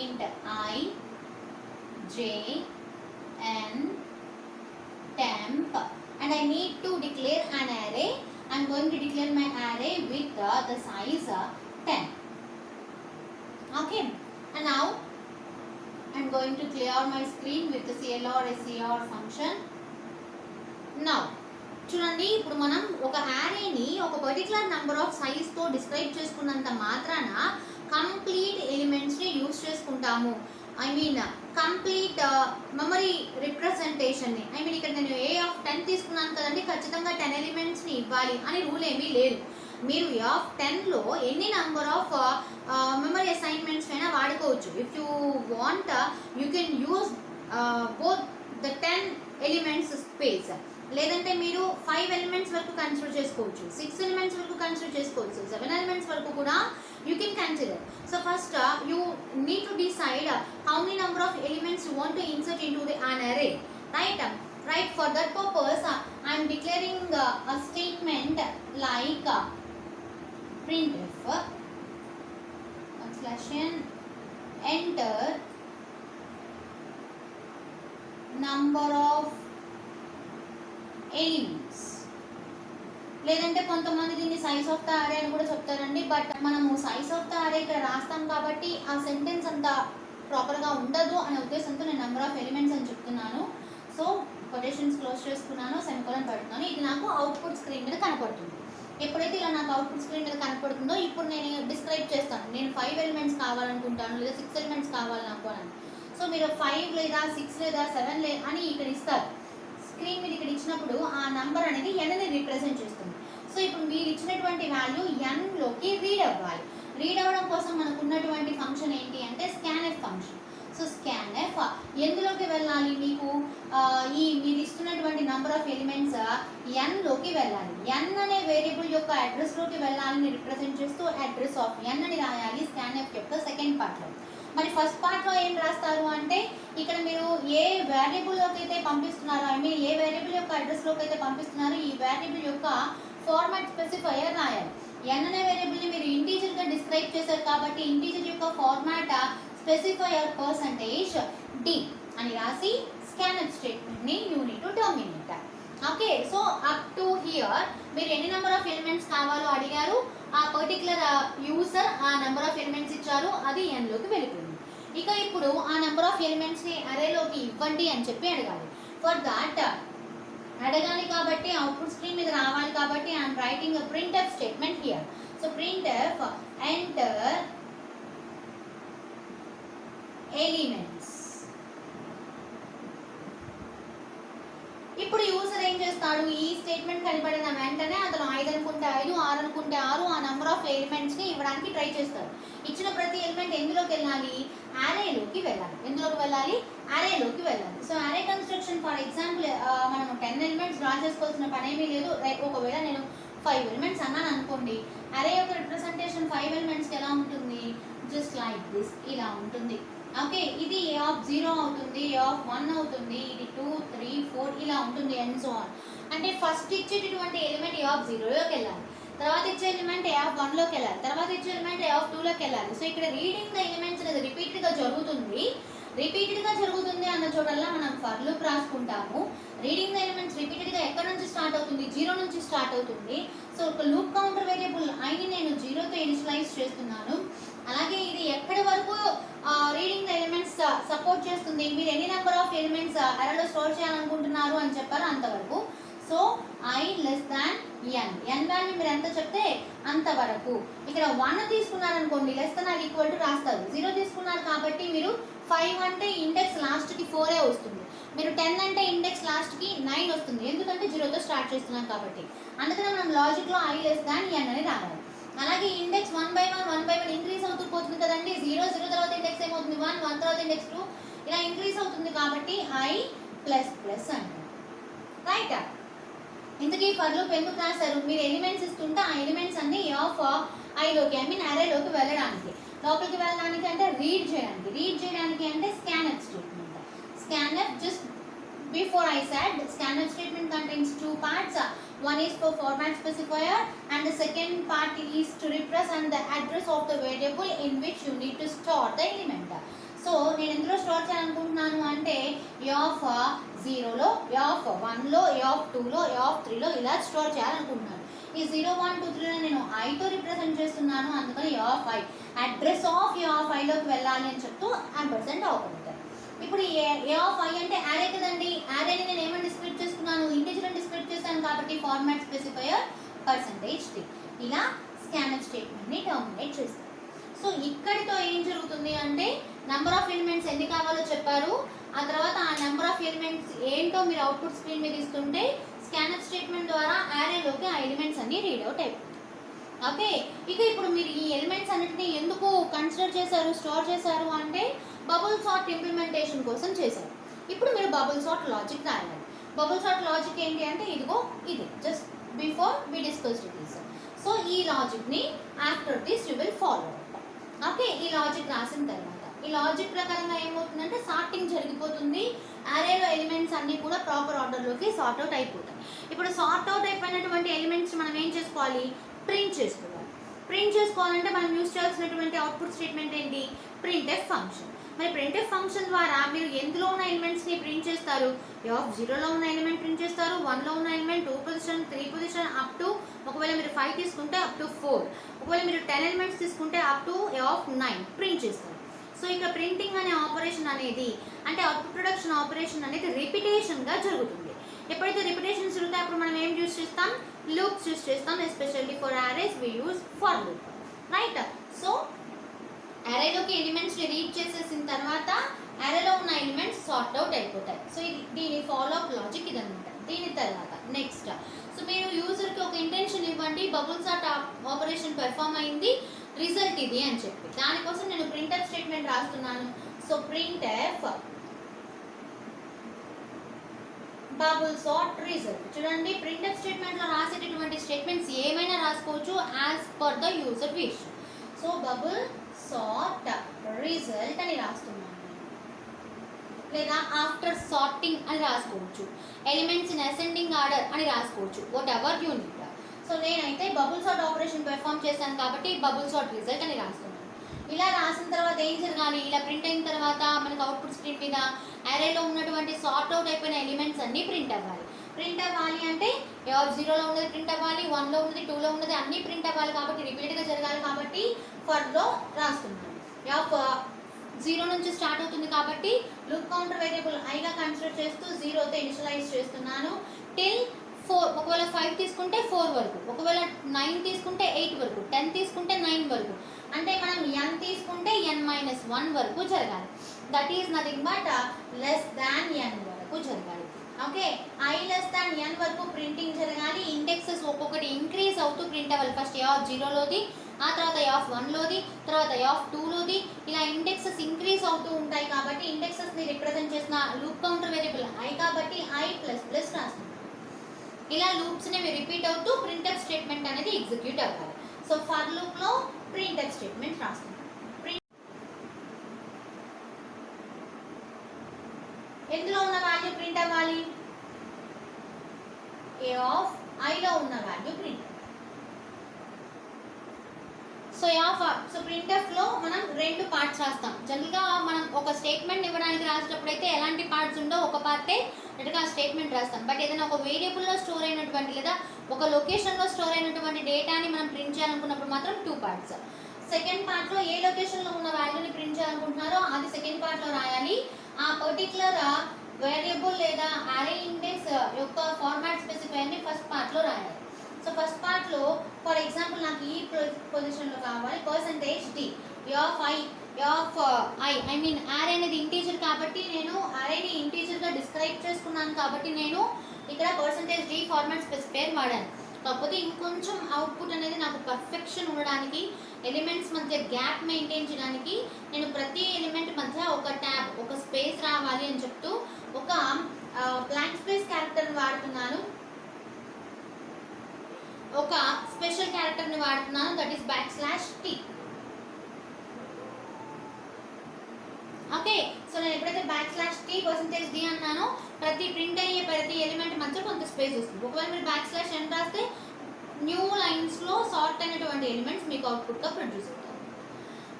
int I, J, N, temp, and I need to declare an array. I am going to declare my array with the size 10. Okay, and now I am going to clear my screen with the CLR SCR function. Now చూడండి, ఇప్పుడు మనం ఒక యారేని ఒక particular number of సైజ్తో describe చేసుకున్నంత మాత్రాన complete ఎలిమెంట్స్ని యూజ్ చేసుకుంటాము. ఐ మీన్ కంప్లీట్ మెమరీ రిప్రజెంటేషన్ని. ఐ మీన్ ఇక్కడ నేను ఏ ఆఫ్ 10 తీసుకున్నాను కదండి, ఖచ్చితంగా 10 ఎలిమెంట్స్ని ఇవ్వాలి అని రూల్ ఏమీ లేదు. మీరు ఏ ఆఫ్ 10లో ఎన్ని నెంబర్ ఆఫ్ మెమరీ అసైన్మెంట్స్ అయినా వాడుకోవచ్చు. If you want you can use both the 10 elements space. లేదంటే మీరు 5 ఎలిమెంట్స్ వరకు కన్సిడర్ చేసుకోవచ్చు, 6 ఎలిమెంట్స్ వరకు కన్సిడర్ చేసుకోవచ్చు, 7 ఎలిమెంట్స్ వరకు కూడా you can consider. So first you need to decide how many number of elements you want to insert into an array, right? Right, for that purpose I am declaring a statement like printf /n enter number of elements. లేదంటే కొంతమంది దీన్ని size of the అరే అని కూడా చెప్తారండి. But మనము size of the అరే ఇక్కడ రాస్తాం కాబట్టి ఆ సెంటెన్స్ అంత ప్రాపర్గా ఉండదు అనే ఉద్దేశంతో నేను నెంబర్ ఆఫ్ ఎలిమెంట్స్ అని చెప్తున్నాను. సో కొటేషన్స్ క్లోజ్ చేసుకున్నాను, సెమికోలన్ పెడుతున్నాను. ఇది నాకు అవుట్పుట్ స్క్రీన్ మీద కనపడుతుంది. ఎప్పుడైతే ఇలా నాకు అవుట్పుట్ స్క్రీన్ మీద కనపడుతుందో ఇప్పుడు నేను డిస్క్రైబ్ చేస్తాను. నేను 5 ఎలిమెంట్స్ కావాలనుకుంటాను లేదా 6 ఎలిమెంట్స్ కావాలనుకోను. సో మీరు 5 లేదా 6 లేదా 7 అని ఇక్కడ ఇస్తారు. స్క్రీన్ మీద ఇక్కడ ఇచ్చినప్పుడు ఆ నంబర్ అనేది ఎన్ని రిప్రజెంట్ చేస్తుంది. సో ఇప్పుడు మీరు ఇచ్చినటువంటి వాల్యూ ఎన్లోకి రీడ్ అవ్వాలి. రీడ్ అవ్వడం కోసం మనకు ఉన్నటువంటి ఫంక్షన్ ఏంటి అంటే స్కాన్ఎఫ్ ఫంక్షన్. సో స్కాన్ఎఫ్ ఎందులోకి వెళ్ళాలి, మీకు ఈ మీరు ఇస్తున్నటువంటి నెంబర్ ఆఫ్ ఎలిమెంట్స్ ఎన్లోకి వెళ్ళాలి. ఎన్ అనే వేరియబుల్ యొక్క అడ్రస్లోకి వెళ్ళాలని రిప్రజెంట్ చేస్తూ అడ్రస్ ఆఫ్ ఎన్ అని రాయాలి స్కాన్ఎఫ్ యొక్క సెకండ్ పార్ట్లో. మరి ఫస్ట్ పార్ట్లో ఏం రాస్తారు అంటే ఇక్కడ మీరు ఏ వేరియబుల్లోకి అయితే పంపిస్తున్నారో, ఐ మీన్ ఏ వేరియబుల్ యొక్క అడ్రస్లోకి అయితే పంపిస్తున్నారో ఈ వేరియబుల్ యొక్క ఫార్మాట్ స్పెసిఫైయర్ రాయాలి. ఎన్ అనే వేరియబుల్ని మీరు ఇంటీజర్గా డిస్క్రైబ్ చేశారు కాబట్టి ఇంటీజర్ యొక్క ఫార్మాట్ స్పెసిఫైయర్ %d అని రాసి స్కాన్ఎఫ్ స్టేట్మెంట్ని you need to terminate. Okay, so up to here మీరు ఎన్ని నెంబర్ ఆఫ్ ఎలిమెంట్స్ కావాలో అడిగారు, ఆ పర్టికులర్ యూజర్ ఆ నెంబర్ ఆఫ్ ఎలిమెంట్స్ ఇచ్చారు, అది ఎన్లోకి వెళ్ళిపోయింది. ఇక ఇప్పుడు ఆ నెంబర్ ఆఫ్ ఎలిమెంట్స్ని అరేలోకి ఇవ్వండి అని చెప్పి అడగాలి. ఫర్ దాట్ అడగాలి కాబట్టి అవుట్పుట్ స్క్రీన్ మీద రావాలి కాబట్టి I'm writing a printf statement here. So printf enter elements. ఇప్పుడు యూజర్ ఏం చేస్తాడు, ఈ స్టేట్మెంట్ కనబడిన వెంటనే అతను 5 అనుకుంటే 5, 6 అనుకుంటే 6 ఆ నెంబర్ ఆఫ్ ఎలిమెంట్స్ని ఇవ్వడానికి ట్రై చేస్తాడు. ఇచ్చిన ప్రతి ఎలిమెంట్ ఎందులోకి వెళ్ళాలి, అరేలోకి వెళ్ళాలి. ఎందులోకి వెళ్ళాలి, అరేలోకి వెళ్ళాలి. సో అరే కన్స్ట్రక్షన్ ఫర్ ఎగ్జాంపుల్ మనం 10 ఎలిమెంట్స్ డ్రా చేసుకోవాల్సిన పని ఏమీ లేదు. ఒకవేళ నేను 5 ఎలిమెంట్స్ అన్నాను అనుకోండి, అరే యొక్క రిప్రజెంటేషన్ 5 ఎలిమెంట్స్కి ఎలా ఉంటుంది, జస్ట్ లైక్ దిస్, ఇలా ఉంటుంది. ఓకే, ఇది ఏ ఆఫ్ 0 అవుతుంది, ఏ ఆఫ్ 1 అవుతుంది, ఇది 2, 3, 4 ఇలా ఉంటుంది అండ్ సో ఆన్. అంటే ఫస్ట్ ఇచ్చేటటువంటి ఎలిమెంట్ ఏ ఆఫ్ 0లోకి వెళ్ళాలి, తర్వాత ఇచ్చే ఎలిమెంట్ ఏ ఆఫ్ 1లోకి వెళ్ళాలి, తర్వాత ఇచ్చే ఎలిమెంట్ ఏ ఆఫ్ 2లోకి వెళ్ళాలి. సో ఇక్కడ రీడింగ్ ద ఎలిమెంట్స్ అనేది రిపీటెడ్గా జరుగుతుంది. రిపీటెడ్గా జరుగుతుంది అన్న చోటల్లా మనం ఫర్ లూప్ రాసుకుంటాము. రీడింగ్ ద ఎలిమెంట్స్ రిపీటెడ్గా ఎక్కడ నుంచి స్టార్ట్ అవుతుంది, 0 నుంచి స్టార్ట్ అవుతుంది. సో ఒక లూప్ కౌంటర్ వేరియబుల్ ఐని నేను 0తో ఇనిషియలైజ్ చేస్తున్నాను. అలాగే ఇది ఎక్కడి వరకు రీడింగ్ ద ఎలిమెంట్స్ సపోర్ట్ చేస్తుంది, మీరు ఎన్ని నెంబర్ ఆఫ్ ఎలిమెంట్స్ అరేలో స్టోర్ చేయాలనుకుంటున్నారు అని చెప్పారు అంతవరకు. So i less than n value మీరు ఎంత చెప్తే అంతవరకు. ఇక్కడ 1 తీసుకున్నారనుకోండి, less than or equal to రాస్తారు. 0 తీసుకున్నారు కాబట్టి మీరు 5 అంటే ఇండెక్స్ లాస్ట్కి 4 వస్తుంది, మీరు 10 అంటే ఇండెక్స్ లాస్ట్కి 9 వస్తుంది, ఎందుకంటే 0తో స్టార్ట్ చేస్తున్నాం కాబట్టి. అందుకనే మనం లాజిక్లో ఐ లెస్ దాన్ ఎన్ అని రావాలి. అలాగే ఇండెక్స్ 1 by 1 ఇంక్రీజ్ అవుతూ పోతుంది కదండి. 0 తర్వాత ఇండెక్స్ ఏమవుతుంది 1 తర్వాత ఇండెక్స్ 2 ఇలా ఇంక్రీజ్ అవుతుంది కాబట్టి ఐ ప్లస్ ప్లస్ అంటారు. రైట్, ఇంతకీ ఫర్ లూప్ ఎందుకు రాశారు, మీరు ఎలిమెంట్స్ ఇస్తుంటే ఆ ఎలిమెంట్స్ అన్ని ఆఫ్ ఐలోకి అరేలోకి వెళ్ళడానికి, లోపలికి వెళ్ళడానికి అంటే రీడ్ చేయడానికి అంటే scanf statement. Scanf just before I said scanf statement contains 2 parts. One is for format specifier and the second part is to represent the address of the variable in which you need to store the element. So నేను ఎందులో store చేయాలనుకుంటున్నాను అంటే a of 0లో, a of 1లో, a of 2లో, a of 3లో ఇలా store చేయాలనుకుంటున్నాను. ఈ 0, 1, 2, 3లో నేను ఐతో రిప్రజెంట్ చేస్తున్నాను, అందుకని a of i, address of a of ఐలోకి వెళ్ళాలి అని చెప్తూ &, అవుతుంది. ఇప్పుడు ఏ ఆఫ్ ఐ అంటే యారే కదండి, యారేని నేను ఏమని డిస్క్రిప్ట్ చేస్తున్నాను, ఇంటిజర్ అని డిస్క్రిప్ట్ చేస్తాను కాబట్టి ఫార్మాట్ స్పెసిఫైయర్ %t ఇలా స్కాన్ఎఫ్ స్టేట్మెంట్ని టర్మినేట్ చేస్తాను. సో ఇక్కడితో ఏం జరుగుతుంది అంటే నెంబర్ ఆఫ్ ఎలిమెంట్స్ ఎన్ని కావాలో చెప్పారు, ఆ తర్వాత ఆ నెంబర్ ఆఫ్ ఎలిమెంట్స్ ఏంటో మీరు అవుట్పుట్ స్క్రీన్ మీద ఇస్తుంటే స్కాన్ఎఫ్ స్టేట్మెంట్ ద్వారా యారేలోకి ఆ ఎలిమెంట్స్ అన్ని రీడ్ అవుట్ అయిపోతాయి. ఓకే, ఇక ఇప్పుడు మీరు ఈ ఎలిమెంట్స్ అన్నిటిని ఎందుకు కన్సిడర్ చేశారు, స్టోర్ చేశారు అంటే బబుల్ సార్ట్ ఇంప్లిమెంటేషన్ కోసం చేశారు. ఇప్పుడు మీరు బబుల్ సార్ట్ లాజిక్ రాయాలి. బబుల్ సార్ట్ లాజిక్ ఏంటి అంటే ఇదిగో ఇది, just before we discussed this. So ఈ లాజిక్ని after this you will follow. Okay, ఈ లాజిక్ రాసిన తర్వాత ఈ లాజిక్ ప్రకారంగా ఏమవుతుందంటే సార్టింగ్ జరిగిపోతుంది, అరేలో ఎలిమెంట్స్ అన్నీ కూడా ప్రాపర్ ఆర్డర్లోకి సార్ట్ అవుట్ అయిపోతాయి. ఇప్పుడు సార్ట్ అవుట్ అయిపోయినటువంటి ఎలిమెంట్స్ మనం ఏం చేసుకోవాలి, ప్రింట్ చేసుకోవాలి. ప్రింట్ చేసుకోవాలంటే మనం యూజ్ చేయాల్సినటువంటి అవుట్పుట్ స్టేట్మెంట్ ఏంటి, ప్రింట్ఎఫ్ ఫంక్షన్. మరి ప్రింట్ఎఫ్ ఫంక్షన్ ద్వారా మీరు ఎందులో ఉన్న ఎలిమెంట్స్ని ప్రింట్ చేస్తారు, ఏ ఆఫ్ 0లో ఉన్న ఎలిమెంట్ ప్రింట్ చేస్తారు, 1లో ఉన్న element 2 position 3 position up to, ఒకవేళ మీరు 5 తీసుకుంటే అప్ టు 4, ఒకవేళ మీరు 10 ఎలిమెంట్స్ తీసుకుంటే up to A of 9 print చేస్తారు. సో ఇక్కడ ప్రింటింగ్ అనే ఆపరేషన్ అనేది అంటే అవుట్పుట్ ప్రొడక్షన్ ఆపరేషన్ అనేది రిపిటేషన్గా జరుగుతుంది. ఎప్పుడైతే రిపిటేషన్ జరుగుతాయి అప్పుడు మనం ఏం యూజ్ చేస్తాం, లూప్స్ యూజ్ చేస్తాం. Especially for arrays we use for loop. Right, so అరేలోకి ఎలిమెంట్స్ని రీడ్ చేసేసిన తర్వాత అరేలో ఉన్న ఎలిమెంట్స్ సార్ట్ అవుట్ అయిపోతాయి. సో ఇది దీని ఫాలో అప్ లాజిక్ ఇదనమాట. దీని తర్వాత నెక్స్ట్, సో మీరు యూజర్కి ఒక ఇంటెన్షన్ ఇవ్వండి, బబుల్ సార్ట్ ఆపరేషన్ పెర్ఫామ్ అయింది, రిజల్ట్ ఇది అని చెప్పి. దానికోసం నేను ప్రింట్ఎఫ్ స్టేట్మెంట్ రాస్తున్నాను. So printf bubble sort result. చూడండి, ప్రింట్ఎఫ్ స్టేట్మెంట్లో రాసేటటువంటి స్టేట్మెంట్స్ ఏమైనా రాసుకోవచ్చు as per the user wish. So bubble sort result అని రాస్తున్నాను, లేదా ఆఫ్టర్ సార్టింగ్ అని రాసుకోవచ్చు, ఎలిమెంట్స్ ఇన్ అసెండింగ్ ఆర్డర్ అని రాసుకోవచ్చు, what ever you need. So నేనైతే బబుల్ సార్ట్ ఆపరేషన్ పెర్ఫామ్ చేశాను కాబట్టి బబుల్ సార్ట్ రిజల్ట్ అని రాస్తున్నాను. ఇలా రాసిన తర్వాత ఏం జరగాలి, ఇలా ప్రింట్ అయిన తర్వాత మనకు అవుట్పుట్ స్క్రీన్ మీద అరేలో ఉన్నటువంటి సార్ట్ అవుట్ అయిపోయిన ఎలిమెంట్స్ అన్నీ ప్రింట్ అవ్వాలి. ప్రింట్ అవ్వాలి అంటే ఏ ఆఫ్ 0లో ఉన్నది ప్రింట్ అవ్వాలి, 1లో ఉన్నది 2లో ఉన్నది అన్నీ ప్రింట్ అవ్వాలి కాబట్టి రిపీటెడ్గా జరగాలి కాబట్టి ఫర్లో రాస్తున్నాను. ఏ ఆఫ్ 0 నుంచి స్టార్ట్ అవుతుంది కాబట్టి లూప్ కౌంటర్ వేరియబుల్ ఐగా కన్సిడర్ చేస్తూ 0తో ఇనిషియలైజ్ చేస్తున్నాను టిల్ 4. ఒకవేళ 5 తీసుకుంటే 4 వరకు, ఒకవేళ 9 తీసుకుంటే 8 వరకు, 10 తీసుకుంటే 9 వరకు, అంటే మనం n తీసుకుంటే n-1 వరకు జరగాలి. That is nothing but less than n వరకు జరగాలి. Okay, i less than n వరకు ప్రింటింగ్ జరగాలి. ఇండెక్సెస్ ఒక్కొక్కటి ఇంక్రీజ్ అవుతూ ప్రింట్ అవ్వాలి. ఫస్ట్ a ఆఫ్ 0లోది, ఆ తర్వాత a ఆఫ్ 1లోది, తర్వాత a ఆఫ్ 2లోది, ఇలా ఇండెక్సెస్ ఇంక్రీజ్ అవుతూ ఉంటాయి. కాబట్టి ఇండెక్సెస్ని రిప్రజెంట్ చేసిన లూప్ కౌంటర్ వేరియబుల్ i కాబట్టి i ప్లస్ ప్లస్ రాస్తాం. ఇలా లూప్స్ని రిపీట్ అవుతూ ప్రింట్ఎఫ్ స్టేట్మెంట్ అనేది ఎగ్జిక్యూట్ అవ్వాలి. సో ఫర్ లూప్లో ప్రింట్ఎఫ్ స్టేట్మెంట్ రాస్తాం. ఎందులో ఉన్న వాల్యూ ప్రింట్ అవ్వాలి? a ఆఫ్ iలో ఉన్న వాల్యూ ప్రింట్. సో ప్రింట్ఎఫ్లో మనం రెండు పార్ట్స్ రాస్తాం. జనరల్గా మనం ఒక స్టేట్మెంట్ ఇవ్వడానికి రాసేటప్పుడు అయితే ఎలాంటి పార్ట్స్ ఉండో ఒక పార్టే డైరెక్ట్గా ఆ స్టేట్మెంట్ రాస్తాం. బట్ ఏదైనా ఒక వేరియబుల్లో స్టోర్ అయినటువంటి లేదా ఒక లొకేషన్లో స్టోర్ అయినటువంటి డేటాని మనం ప్రింట్ చేయాలనుకున్నప్పుడు మాత్రం టూ పార్ట్స్. సెకండ్ పార్ట్లో ఏ లొకేషన్లో ఉన్న వాల్యూని ప్రింట్ చేయాలనుకుంటున్నారో అది సెకండ్ పార్ట్లో రాయాలి. ఆ పర్టికులర్ వేరియబుల్ లేదా అరే ఇండెక్స్ యొక్క ఫార్మాట్ స్పెసిఫైర్ని ఫస్ట్ పార్ట్లో రాయాలి. సో ఫస్ట్ పార్ట్లో ఫర్ ఎగ్జాంపుల్ నాకు ఈ పొజిషన్లో కావాలి %d ఆఫ్ ఐ మీన్ అరే అనేది ఇంటీజర్ కాబట్టి నేను అరేని ఇంటీజర్గా డిస్క్రైబ్ చేసుకున్నాను కాబట్టి నేను ఇక్కడ %d ఫార్మాట్ స్పెసిఫైర్ వాడాను. కాకపోతే ఇంకొంచెం అవుట్పుట్ అనేది నాకు పర్ఫెక్షన్ ఉండడానికి, ఎలిమెంట్స్ మధ్య గ్యాప్ మెయింటైన్ చేయడానికి నేను ప్రతి ఎలిమెంట్ మధ్య ఒక ట్యాబ్, ఒక స్పేస్ రావాలి అని చెప్తూ ఒక బ్లాంక్ స్పేస్ క్యారెక్టర్ని వాడుతున్నాను, ఒక స్పెషల్ క్యారెక్టర్ని వాడుతున్నాను, that is \t. Okay, so నేను ఎప్పుడైతే \t %d అన్నానో ప్రతి ప్రింట్ అయ్యే ప్రతి ఎలిమెంట్ మధ్య కొంత స్పేస్ వస్తుంది. ఒకవేళ మీరు \n రాస్తే న్యూ లైన్స్లో సార్ట్ అయినటువంటి ఎలిమెంట్స్ మీకు అవుట్పుట్గా ప్రొడ్యూస్ అవుతాయి.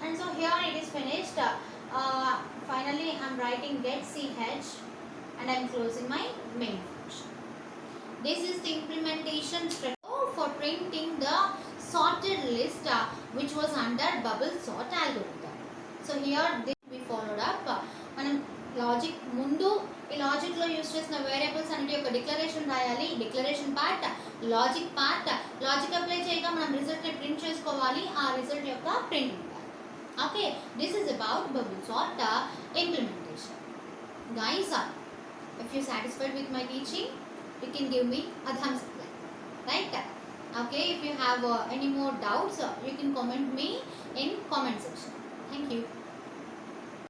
And so here it is finished. Finally I'm writing get ch and I'm closing my main function. This is the implementation structure for printing the sorted list which was under bubble sort algorithm. So here this we followed up. మనం logic ముందు ఈ లాజిక్లో use చేసిన variables అన్నిటి యొక్క declaration రాయాలి. Declaration part, logic part, logic apply చేయగా మనం రిజల్ట్ని print చేసుకోవాలి. ఆ రిజల్ట్ యొక్క printing part. Okay, this is about bubble sort implementation. Guys, if you're satisfied with my teaching, you can give me a thumbs up, right? Okay, if you have any more doubts, you can comment me in comment section. Thank you.